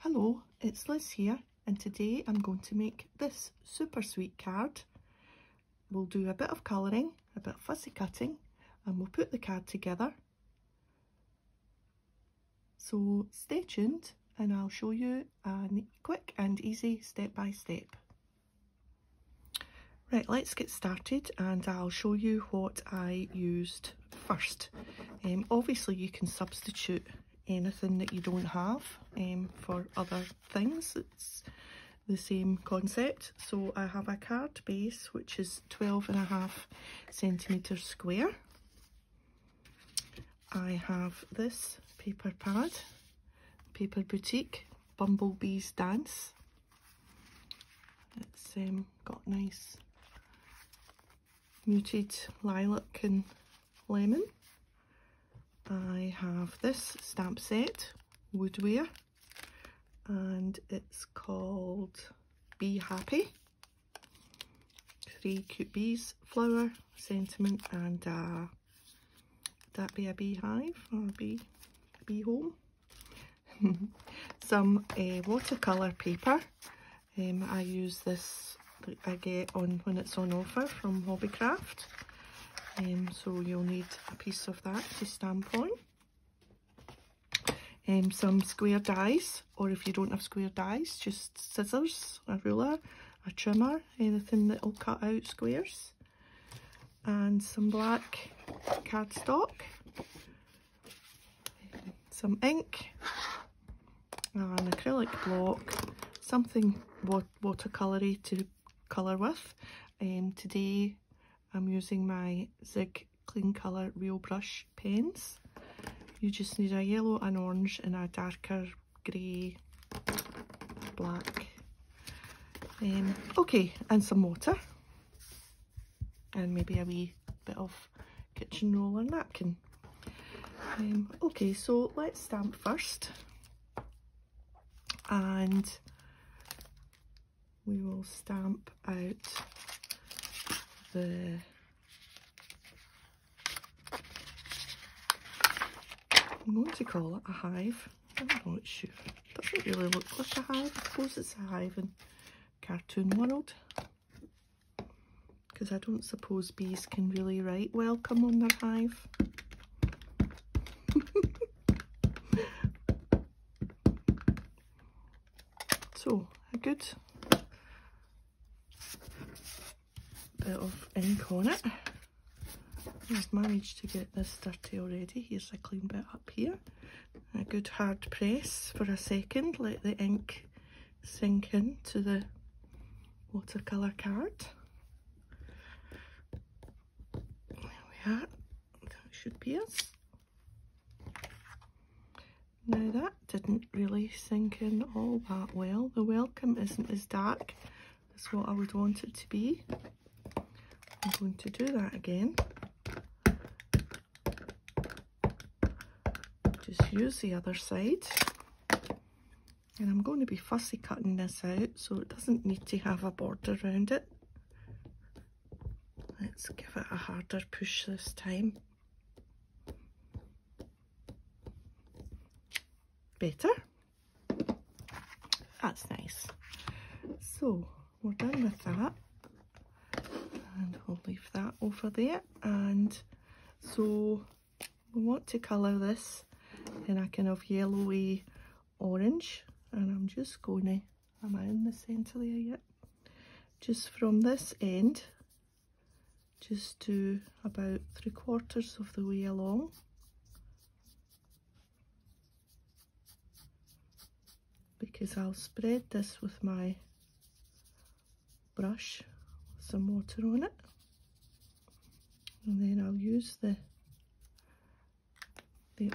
Hello, it's Liz here, and today I'm going to make this super sweet card. We'll do a bit of colouring, a bit of fussy cutting, and we'll put the card together. So stay tuned and I'll show you a quick and easy step by step. Right, let's get started and I'll show you what I used first. Obviously you can substitute anything that you don't have for other things. It's the same concept. So I have a card base which is 12.5 centimetres square. I have this paper pad, Paper Boutique, Bumblebee's Dance. It's got nice muted lilac and lemon. I have this stamp set, Woodware, and it's called Be Happy. 3 cute bees, flower, sentiment, and that be a beehive or bee home. Some watercolour paper. I use this that I get on when it's on offer from Hobbycraft. So you'll need a piece of that to stamp on. Some square dies, or if you don't have square dies, just scissors, a ruler, a trimmer, anything that will cut out squares. And some black cardstock, some ink, an acrylic block, something watercoloury to colour with. Today I'm using my Zig Clean Colour Real Brush pens. You just need a yellow, an orange and a darker grey, black. Okay, and some water. And maybe a wee bit of kitchen roller napkin. Okay, so let's stamp first. And we will stamp out the I'm going to call it a hive. I'm not sure. It doesn't really look like a hive. I suppose it's a hive in cartoon world. Because I don't suppose bees can really write welcome on their hive. So, a good bit of ink on it. I've managed to get this dirty already. Here's a clean bit up here. A good hard press for a second. Let the ink sink into the watercolour card. There we are. That should be us. Now that didn't really sink in all that well. The welcome isn't as dark as what I would want it to be. I'm going to do that again. Just use the other side. And I'm going to be fussy cutting this out so it doesn't need to have a border around it. Let's give it a harder push this time. Better. That's nice. So we're done with that. And we'll leave that over there. And so we want to colour this in a kind of yellowy orange, and I'm just going to, am I in the centre there yet? Just from this end, just to about 3/4 of the way along. Because I'll spread this with my brush with some water on it, and then I'll use the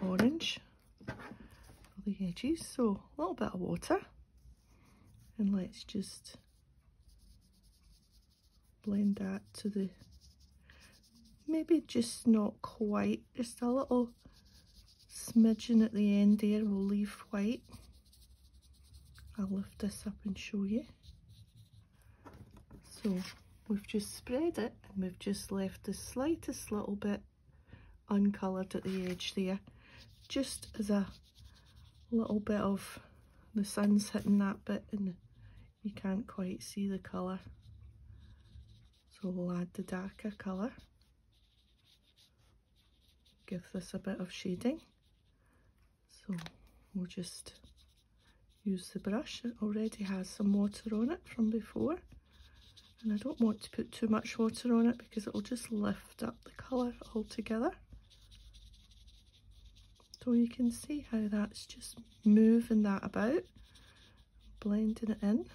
orange for the edges. So a little bit of water, and let's just blend that to the, maybe just not quite, just a little smidgen at the end there. We'll leave white. I'll lift this up and show you. So we've just spread it and we've just left the slightest little bit uncoloured at the edge there, just as a little bit of the sun's hitting that bit and you can't quite see the colour. So we'll add the darker colour. Give this a bit of shading. So we'll just use the brush. It already has some water on it from before. And I don't want to put too much water on it because it'll just lift up the colour altogether. So you can see how that's just moving that about, blending it in.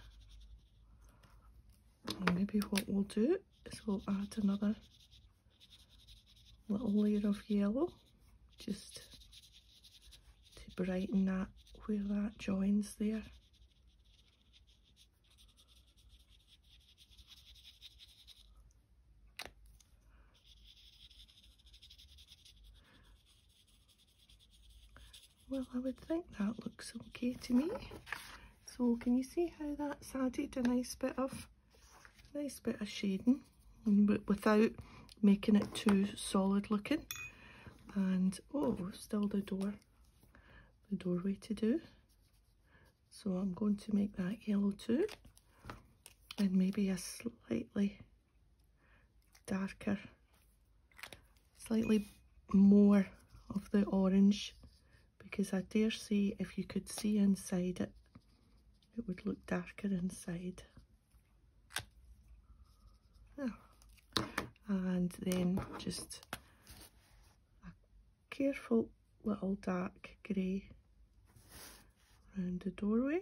And maybe what we'll do is we'll add another little layer of yellow just to brighten that where that joins there. Well, I would think that looks okay to me. So can you see how that's added a nice bit of shading, but without making it too solid looking? And oh, still the doorway to do. So I'm going to make that yellow too, and maybe a slightly darker, slightly more of the orange, because I dare say if you could see inside it, it would look darker inside. Oh. And then just a careful little dark grey around the doorway.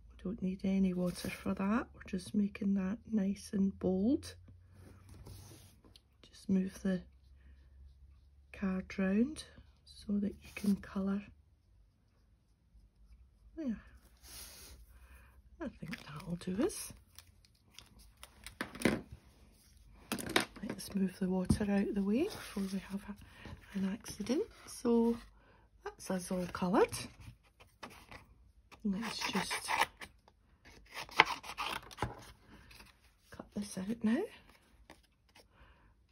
We don't need any water for that, we're just making that nice and bold. Just move the card round so that you can colour there. I think that'll do us. Let's move the water out of the way before we have an accident. So that's us all coloured. Let's just cut this out now.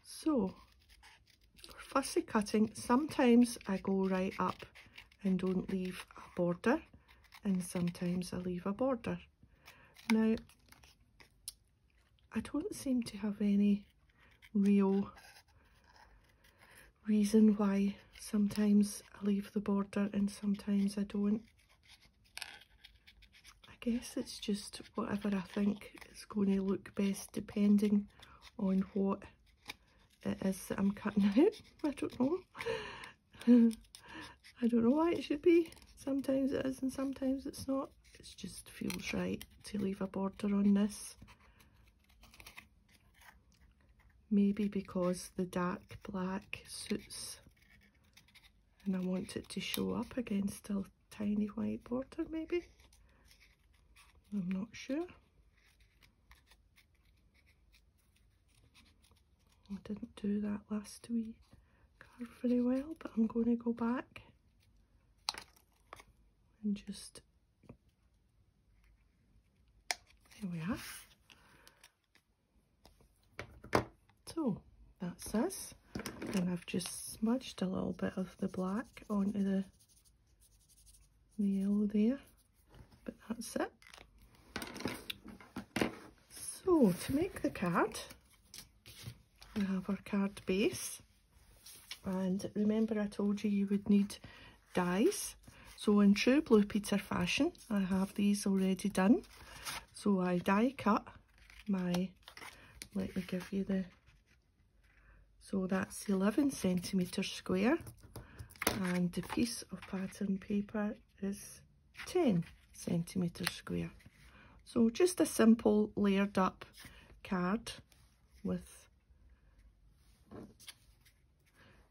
So for fussy cutting, sometimes I go right up and don't leave a border, and sometimes I leave a border. Now, I don't seem to have any real reason why sometimes I leave the border and sometimes I don't. I guess it's just whatever I think is going to look best depending on what it is that I'm cutting out. I don't know. I don't know why it should be. Sometimes it is and sometimes it's not. It just feels right to leave a border on this. Maybe because the dark black suits and I want it to show up against a tiny white border, maybe. I'm not sure. I didn't do that last wee card very well, but I'm going to go back and just, there we are. So that's this, and I've just smudged a little bit of the black onto the yellow there, but that's it. So to make the card, we have our card base, and remember I told you you would need dies. So in true Blue Peter fashion, I have these already done. So I die cut my, let me give you the, so that's 11 centimetres square, and the piece of pattern paper is 10 centimetres square. So just a simple layered up card with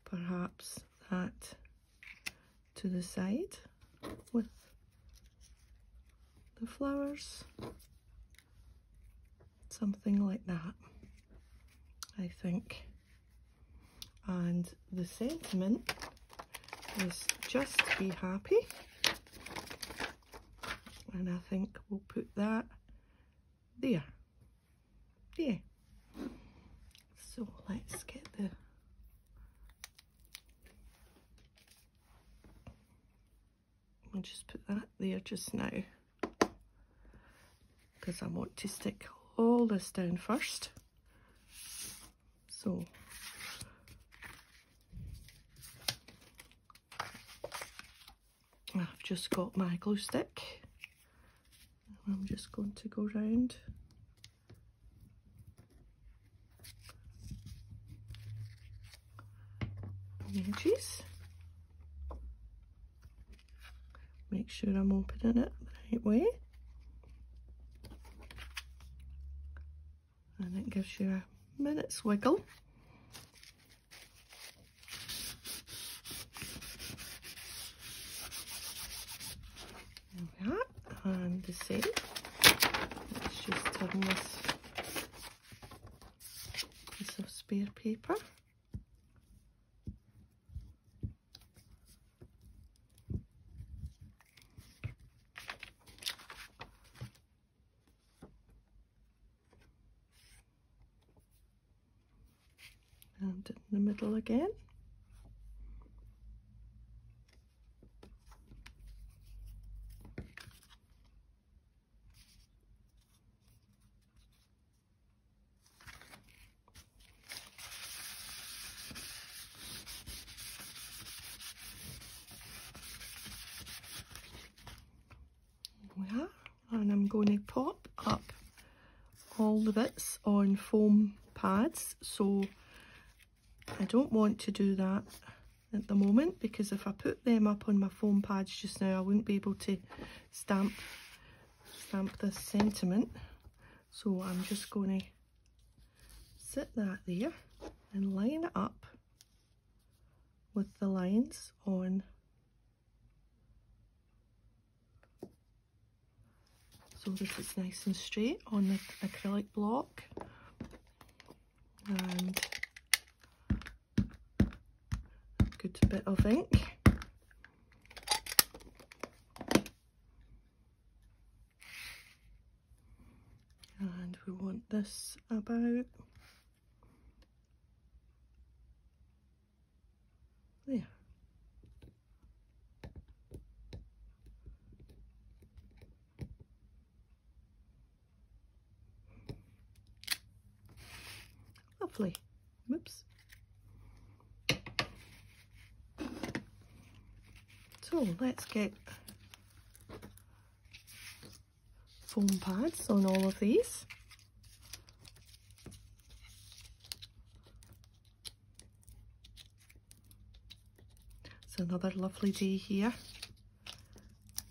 perhaps that to the side with the flowers, something like that, I think. And the sentiment is just be happy, and I think we'll put that there. Yeah. So let's get the just put that there just now, because I want to stick all this down first. So I've just got my glue stick. I'm just going to go round the edges. Make sure I'm opening it the right way. And it gives you a minute's wiggle. There we are. And the same. Let's just turn this piece of spare paper. And in the middle again. Yeah, and I'm going to pop up all the bits on foam pads, so I don't want to do that at the moment, because if I put them up on my foam pads just now, I wouldn't be able to stamp this sentiment. So I'm just going to sit that there and line it up with the lines on, so that it's nice and straight on the acrylic block. And a good bit of ink. And we want this about there. Lovely. Whoops. So let's get foam pads on all of these. It's another lovely day here.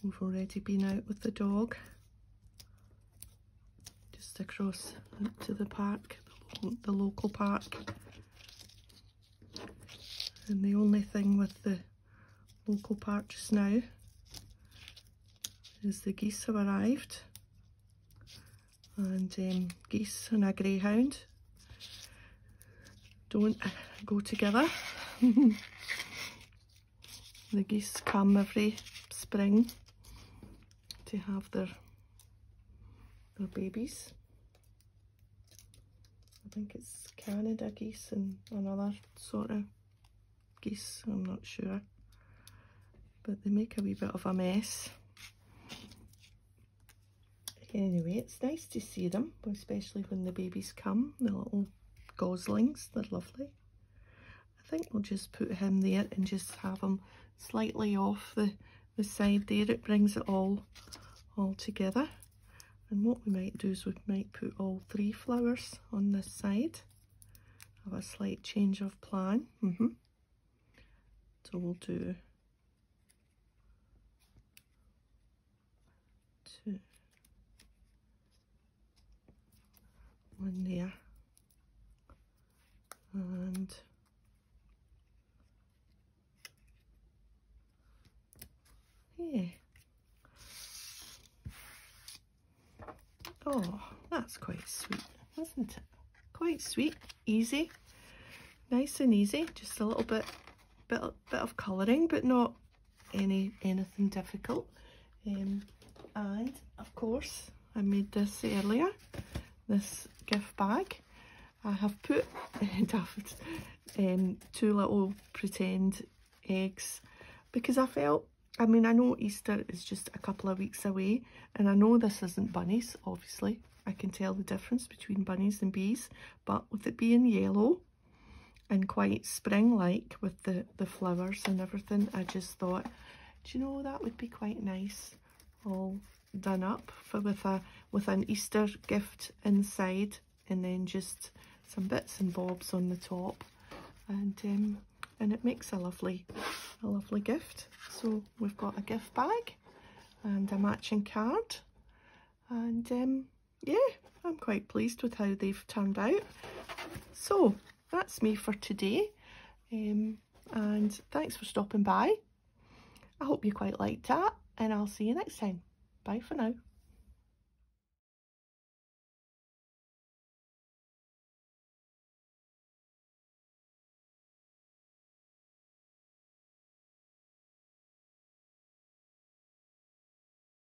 We've already been out with the dog, just across to the park, the local park. And the only thing with the local park just now is the geese have arrived, and geese and a greyhound don't go together. The geese come every spring to have their babies. I think it's Canada geese and another sort of geese, I'm not sure, but they make a wee bit of a mess. Anyway, it's nice to see them, especially when the babies come, the little goslings, they're lovely. I think we'll just put him there and just have him slightly off the side there. It brings it all together. And what we might do is we might put all 3 flowers on this side. Have a slight change of plan. So we'll do 2, 1 there, and yeah. Oh, that's quite sweet, isn't it? Quite sweet, easy, nice and easy. Just a little bit of colouring, but not anything difficult. And of course, I made this earlier. This gift bag. I have put 2 little pretend eggs because I felt I mean, I know Easter is just a couple of weeks away, and I know this isn't bunnies, obviously. I can tell the difference between bunnies and bees, but with it being yellow and quite spring-like with the flowers and everything, I just thought, do you know, that would be quite nice, all done up for with an Easter gift inside, and then just some bits and bobs on the top, and it makes a lovely gift. So we've got a gift bag and a matching card, and yeah, I'm quite pleased with how they've turned out. So that's me for today, and thanks for stopping by. I hope you quite liked that, and I'll see you next time. Bye for now.